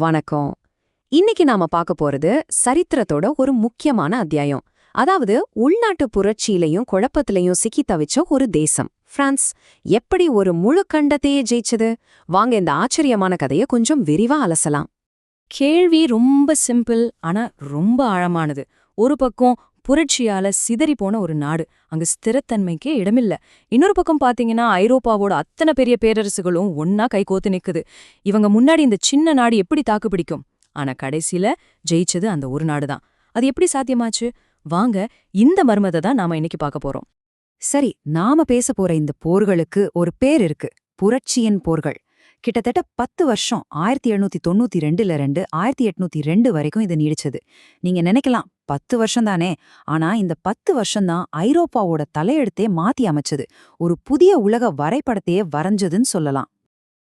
வணக்கம். இன்னைக்கு நாம பார்க்க போறது சரித்திரத்தோட ஒரு முக்கியமான அத்தியாயம். அதாவது உள்நாட்டு புரட்சியிலையும் குழப்பத்திலையும் சிக்கி தவிச்ச ஒரு தேசம் பிரான்ஸ் எப்படி ஒரு முழு கண்டத்தையே ஜெயிச்சது? வாங்க இந்த ஆச்சரியமான கதையை கொஞ்சம் விரிவா அலசலாம். கேள்வி ரொம்ப சிம்பிள், ஆனா ரொம்ப ஆழமானது. ஒரு பக்கம் புரட்சியால சிதறி போன ஒரு நாடு, அங்க ஸ்திரத்தன்மைக்கே இடமில்ல. இன்னொரு பக்கம் பாத்தீங்கன்னா ஐரோப்பாவோட அத்தனை பெரிய பேரரசுகளும் ஒன்னா கைகோத்து நிக்குது. இவங்க முன்னாடி இந்த சின்ன நாடு எப்படி தாக்கு பிடிக்கும்? ஆனா கடைசியில ஜெயிச்சது அந்த ஒரு நாடுதான். அது எப்படி சாத்தியமாச்சு? வாங்க இந்த மர்மத்தை தான் நாம இன்னைக்கு பார்க்க போறோம். சரி, நாம பேச போற இந்த போர்களுக்கு ஒரு பேர் இருக்கு, புரட்சியின் போர்கள். கிட்டத்தட்ட 10 வருஷம் 1792 1802 வரைக்கும் இது நீடிச்சது. நீங்க நினைக்கலாம் 10 வருஷம் தானே, ஆனா இந்த 10 வருஷம்தான் ஐரோப்பாவோட தலையெழுத்தே மாத்தி அமைச்சது. ஒரு புதிய உலக வரைபடத்தையே வரைஞ்சதுன்னு சொல்லலாம்.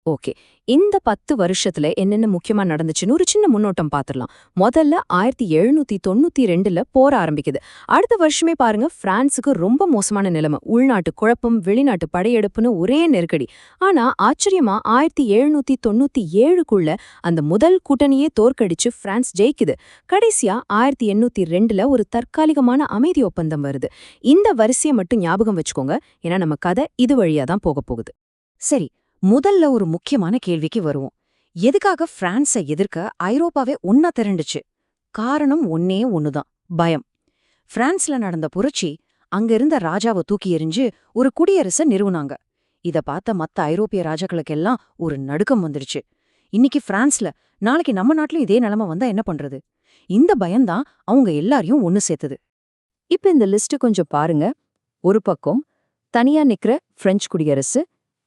ஓகே, இந்த 10 வருஷத்துல என்னென்ன முக்கியமா நடந்துச்சுன்னு ஒரு சின்ன முன்னோட்டம் பாத்துடலாம். முதல்ல 1792 போர் ஆரம்பிக்குது. அடுத்த வருஷமே பாருங்க, பிரான்சுக்கு ரொம்ப மோசமான நிலைமை. உள்நாட்டு குழப்பம், வெளிநாட்டு படையெடுப்புன்னு ஒரே நெருக்கடி. ஆனா ஆச்சரியமா 1797க்குள்ள அந்த முதல் கூட்டணியே தோற்கடிச்சு பிரான்ஸ் ஜெயிக்குது. கடைசியா 1802 ஒரு தற்காலிகமான அமைதி ஒப்பந்தம் வருது. இந்த வரிசையை மட்டும் ஞாபகம் வச்சுக்கோங்க, ஏன்னா நம்ம கதை இது வழியா தான் போக போகுது. சரி, முதல்ல ஒரு முக்கியமான கேள்விக்கு வருவோம். எதுக்காக பிரான்ஸை எதிர்க்க ஐரோப்பாவே ஒன்னா திரண்டுச்சு? காரணம் ஒன்னே ஒண்ணுதான், பயம். பிரான்ஸ்ல நடந்த புரட்சி அங்க இருந்த ராஜாவை தூக்கி எறிஞ்சு ஒரு குடியரசை நிறுவுனாங்க. இத பார்த்த மத்த ஐரோப்பிய ராஜாக்களுக்கெல்லாம் ஒரு நடுக்கம் வந்துடுச்சு. இன்னைக்கு பிரான்ஸ்ல, நாளைக்கு நம்ம நாட்டிலும் இதே நிலைமை வந்தா என்ன பண்றது? இந்த பயம்தான் அவங்க எல்லாரையும் ஒன்னு சேர்த்தது. இப்ப இந்த லிஸ்ட் கொஞ்சம் பாருங்க. ஒரு பக்கம் தனியா நிக்கிற பிரெஞ்சு குடியரசு,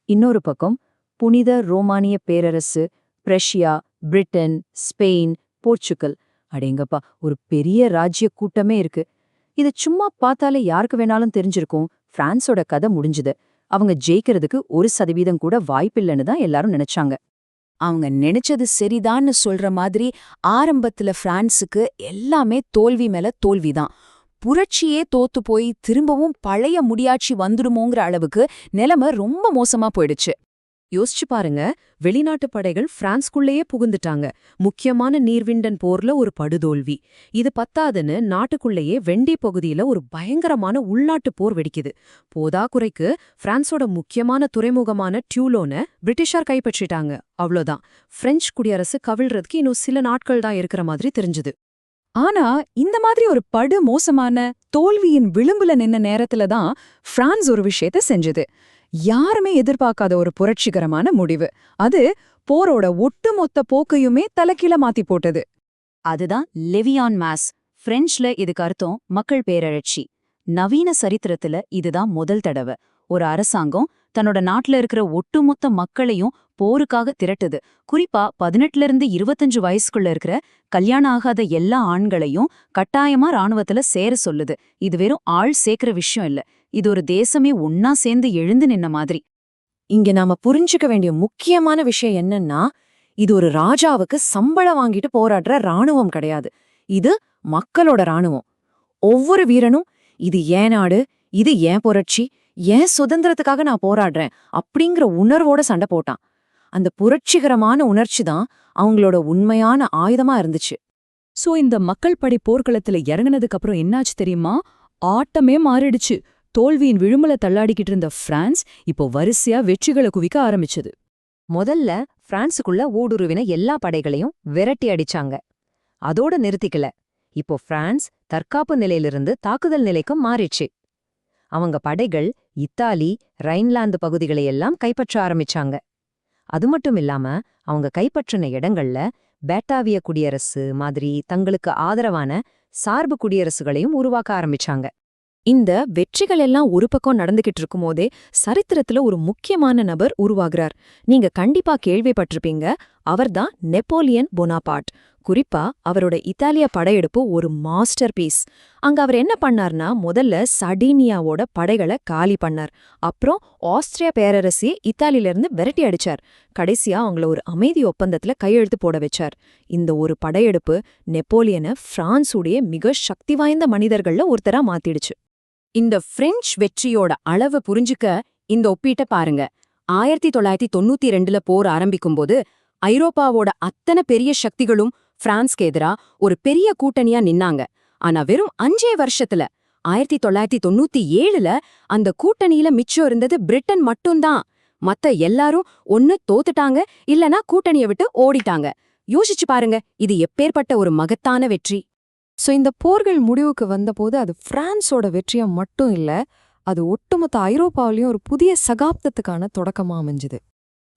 இன்னொரு பக்கம் புனித ரோமானிய பேரரசு, பிரஷ்யா, பிரிட்டன், ஸ்பெயின், போர்ச்சுகல். அடேங்கப்பா, ஒரு பெரிய ராஜ்ய கூட்டமே இருக்கு. இது சும்மா பார்த்தாலே யாருக்கு வேணாலும் தெரிஞ்சிருக்கும், பிரான்ஸோட கதை முடிஞ்சுது, அவங்க ஜெயிக்கிறதுக்கு 1% கூட வாய்ப்பில்லைன்னு தான் எல்லாரும் நினைச்சாங்க. அவங்க நினைச்சது சரிதான்னு சொல்ற மாதிரி ஆரம்பத்துல பிரான்ஸுக்கு எல்லாமே தோல்வி மேல தோல்விதான். புரட்சியே தோத்து போய் திரும்பவும் பழைய முடியாட்சி வந்துடுமோங்கிற அளவுக்கு நிலைமை ரொம்ப மோசமா போயிடுச்சு. யோசிச்சு பாருங்க, வெளிநாட்டு படைகள் பிரான்ஸ்குள்ளேயே புகுந்துட்டாங்க. முக்கியமான நீர்விண்டன் போர்ல ஒரு படுதோல்வி. இது பத்தாதுன்னு நாட்டுக்குள்ளேயே வெண்டி பகுதியில ஒரு பயங்கரமான உள்நாட்டு போர் வெடிக்குது. போதாக்குறைக்கு பிரான்ஸோட முக்கியமான துறைமுகமான டியூலோனை பிரிட்டிஷார் கைப்பற்றிட்டாங்க. அவ்வளோதான், பிரெஞ்சு குடியரசு கவிழ்றதுக்கு இன்னும் சில நாட்கள் தான் இருக்கிற மாதிரி தெரிஞ்சுது. ஆனா இந்த மாதிரி ஒரு படு மோசமான தோல்வியின் விளிம்புல நின்ன நேரத்துல தான் பிரான்ஸ் ஒரு விஷயத்த செஞ்சது. யாருமே எதிர்பார்க்காத ஒரு புரட்சிகரமான முடிவு. அது போரோட ஒட்டுமொத்த போக்கையுமே தலைகீழ மாத்தி போட்டது. அதுதான் லெவியான் மாஸ். பிரெஞ்சுல இதுக்கு அர்த்தம் மக்கள் பேரெழுச்சி. நவீன சரித்திரத்துல இதுதான் முதல் தடவை ஒரு அரசாங்கம் தன்னோட நாட்டுல இருக்கிற ஒட்டுமொத்த மக்களையும் போருக்காக திரட்டுது. குறிப்பா 18லிருந்து 25 வயசுக்குள்ள இருக்கிற கல்யாணம் ஆகாத எல்லா ஆண்களையும் கட்டாயமா ராணுவத்துல சேர சொல்லுது. இது வெறும் ஆள் சேர்க்கிற விஷயம் இல்ல, இது ஒரு தேசமே ஒன்னா சேர்ந்து எழுந்து நின்ன மாதிரி. இங்க நாம புரிஞ்சுக்க வேண்டிய முக்கியமான விஷயம் என்னன்னா, இது ஒரு ராஜாவுக்கு சம்பளம் வாங்கிட்டு போராடுற ராணுவம் கிடையாது. இது மக்களோட ராணுவம். ஒவ்வொரு வீரனும் இது ஏன் நாடு, இது ஏன் புரட்சி, ஏன் சுதந்திரத்துக்காக நான் போராடுறேன் அப்படிங்கிற உணர்வோட சண்டை போட்டான். அந்த புரட்சிகரமான உணர்ச்சி தான் அவங்களோட உண்மையான ஆயுதமா இருந்துச்சு. சோ இந்த மக்கள் படை போர்க்களத்துல இறங்குனதுக்கு அப்புறம் என்னாச்சு தெரியுமா? ஆட்டமே மாறிடுச்சு. தோல்வியின் விழுமல தள்ளாடிக்கிட்டு இருந்த பிரான்ஸ் இப்போ வரிசையா வெற்றிகளை குவிக்க ஆரம்பிச்சது. முதல்ல பிரான்சுக்குள்ள ஊடுருவின எல்லா படைகளையும் விரட்டி அடிச்சாங்க. அதோட நிறுத்திக்கல. இப்போ பிரான்ஸ் தற்காப்பு நிலையிலிருந்து தாக்குதல் நிலைக்கும் மாறிச்சு. அவங்க படைகள் இத்தாலி, ரைன்லாந்து பகுதிகளையெல்லாம் கைப்பற்ற ஆரம்பிச்சாங்க. அது மட்டும் இல்லாம அவங்க கைப்பற்றின இடங்கள்ல பேட்டாவிய குடியரசு மாதிரி தங்களுக்கு ஆதரவான சார்பு குடியரசுகளையும் உருவாக்க ஆரம்பிச்சாங்க. இந்த வெற்றிகள் எல்லாம் ஒரு பக்கம் நடந்துகிட்டு இருக்கும்போதே சரித்திரத்துல ஒரு முக்கியமான நபர் உருவாகிறார். நீங்க கண்டிப்பா கேள்விப்பட்டிருப்பீங்க, அவர்தான் நெப்போலியன் போனாபார்ட். குறிப்பா அவரோட இத்தாலிய படையெடுப்பு ஒரு மாஸ்டர் பீஸ். அங்க அவர் என்ன பண்ணார்னா, முதல்ல சர்டீனியாவோட படைகளை காலி பண்ணார். அப்புறம் ஆஸ்திரியா பேரரசியை இத்தாலியிலிருந்து விரட்டி அடிச்சார். கடைசியா அவங்கள ஒரு அமைதி ஒப்பந்தத்துல கையெழுத்து போட வச்சார். இந்த ஒரு படையெடுப்பு நெப்போலியனை பிரான்ஸுடைய மிக சக்தி வாய்ந்த மனிதர்கள்ல ஒருத்தரா மாத்திடுச்சு. இந்த பிரெஞ்சு வெற்றியோட அளவு புரிஞ்சுக்க இந்த ஒப்பீட்ட பாருங்க. 1992 போர் ஆரம்பிக்கும்போது ஐரோப்பாவோட அத்தனை பெரிய சக்திகளும் பிரான்ஸ்க்கு எதிரா ஒரு பெரிய கூட்டணியா நின்னாங்க. ஆனா வெறும் 5 வருஷத்துல 1997ல அந்த கூட்டணியில மிச்சம் இருந்தது பிரிட்டன் மட்டும்தான். மத்த எல்லாரும் ஒன்னு தோத்துட்டாங்க இல்லனா கூட்டணியை விட்டு ஓடிட்டாங்க. யோசிச்சு பாருங்க, இது எப்பேற்பட்ட ஒரு மகத்தான வெற்றி. சோ இந்த போர்கள் முடிவுக்கு வந்தபோது அது பிரான்ஸோட வெற்றியா மட்டும் இல்ல, அது ஒட்டுமொத்த ஐரோப்பாவிலயும் ஒரு புதிய சகாப்தத்துக்கான தொடக்கமா அமைஞ்சுது.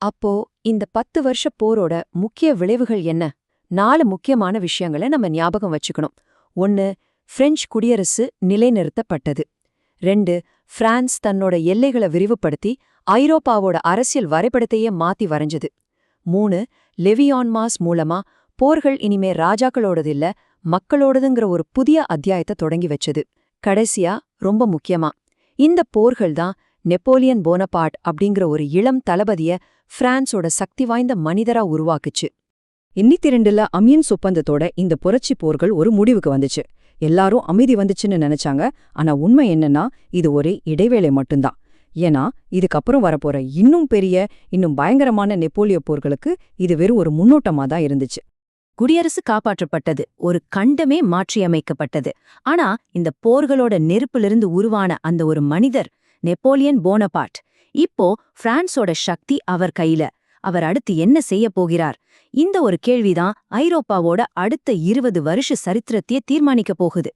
அப்போ இந்த 10 வருஷ போரோட முக்கிய விளைவுகள் என்ன? 4 முக்கியமான விஷயங்களை நம்ம ஞாபகம் வச்சுக்கணும். 1. பிரெஞ்சு குடியரசு நிலைநிறுத்தப்பட்டது. 2. பிரான்ஸ் தன்னோட எல்லைகளை விரிவுபடுத்தி ஐரோப்பாவோட அரசியல் வரைபடத்தையே மாத்தி வரைஞ்சது. 3. லெவியான்மாஸ் மூலமா போர்கள் இனிமே ராஜாக்களோடது இல்ல, மக்களோடதுங்கிற ஒரு புதிய அத்தியாயத்தை தொடங்கி வச்சது. கடைசியா ரொம்ப முக்கியமா, இந்த போர்கள் தான் நெப்போலியன் போனபார்ட் அப்படிங்கிற ஒரு இளம் தளபதிய பிரான்ஸோட சக்தி வாய்ந்த மனிதரா உருவாக்குச்சு. 92ல அமியன்ஸ் ஒப்பந்தத்தோட இந்த புரட்சி போர்கள் ஒரு முடிவுக்கு வந்துச்சு. எல்லாரும் அமைதி வந்துச்சுன்னு நினைச்சாங்க. ஆனா உண்மை என்னன்னா, இது ஒரு இடைவேளை மட்டும்தான். ஏன்னா இதுக்கப்புறம் வரப்போற இன்னும் பெரிய, இன்னும் பயங்கரமான நெப்போலிய போர்களுக்கு இது வெறும் ஒரு முன்னோட்டமா தான் இருந்துச்சு. குடியரசு காப்பாற்றப்பட்டது, ஒரு கண்டமே மாற்றியமைக்கப்பட்டது. ஆனா இந்த போர்களோட நெருப்பிலிருந்து உருவான அந்த ஒரு மனிதர், நெப்போலியன் போனபார்ட், இப்போ பிரான்ஸோட சக்தி அவர் கையில. அவர் அடுத்து என்ன செய்ய போகிறார்? இந்த ஒரு கேள்விதான் ஐரோப்பாவோட அடுத்த 20 வருஷ சரித்திரத்தையே தீர்மானிக்க போகுது.